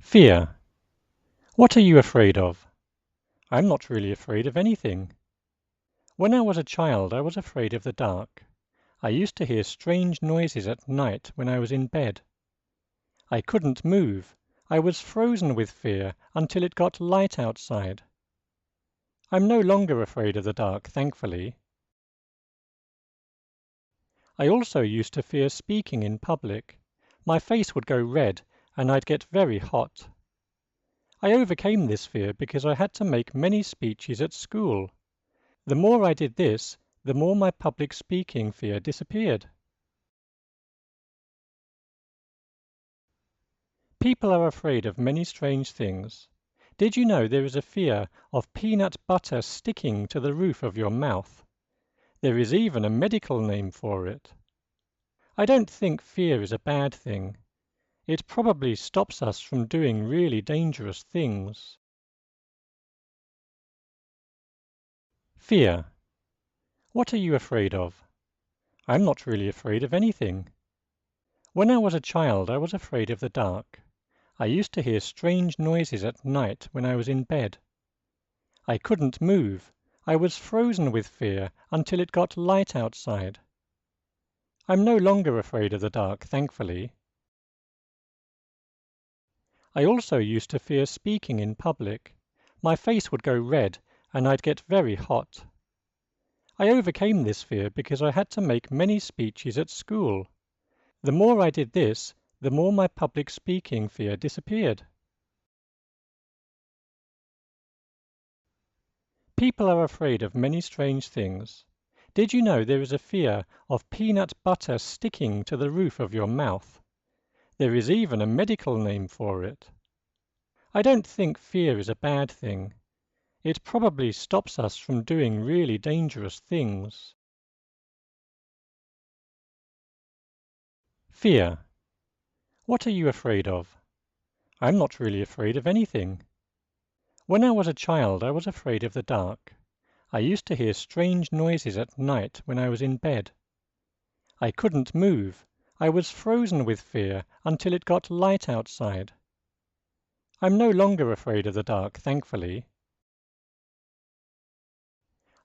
Fear. What are you afraid of? I'm not really afraid of anything. When I was a child, I was afraid of the dark. I used to hear strange noises at night when I was in bed. I couldn't move. I was frozen with fear until it got light outside. I'm no longer afraid of the dark, thankfully. I also used to fear speaking in public. My face would go red and I'd get very hot. I overcame this fear because I had to make many speeches at school. The more I did this, the more my public speaking fear disappeared. People are afraid of many strange things. Did you know there is a fear of peanut butter sticking to the roof of your mouth? There is even a medical name for it. I don't think fear is a bad thing. It probably stops us from doing really dangerous things. Fear. What are you afraid of? I'm not really afraid of anything. When I was a child, I was afraid of the dark. I used to hear strange noises at night when I was in bed. I couldn't move. I was frozen with fear until it got light outside. I'm no longer afraid of the dark, thankfully. I also used to fear speaking in public. My face would go red and I'd get very hot. I overcame this fear because I had to make many speeches at school. The more I did this, the more my public speaking fear disappeared. People are afraid of many strange things. Did you know there is a fear of peanut butter sticking to the roof of your mouth? There is even a medical name for it. I don't think fear is a bad thing. It probably stops us from doing really dangerous things. Fear. What are you afraid of? I'm not really afraid of anything. When I was a child, I was afraid of the dark. I used to hear strange noises at night when I was in bed. I couldn't move. I was frozen with fear until it got light outside. I'm no longer afraid of the dark, thankfully.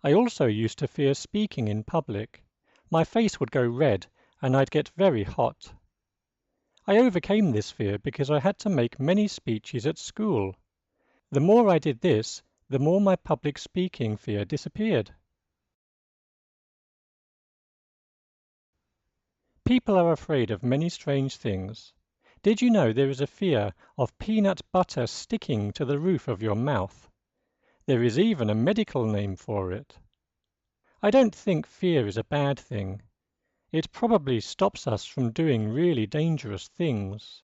I also used to fear speaking in public. My face would go red and I'd get very hot. I overcame this fear because I had to make many speeches at school. The more I did this, the more my public speaking fear disappeared. People are afraid of many strange things. Did you know there is a fear of peanut butter sticking to the roof of your mouth? There is even a medical name for it. I don't think fear is a bad thing. It probably stops us from doing really dangerous things.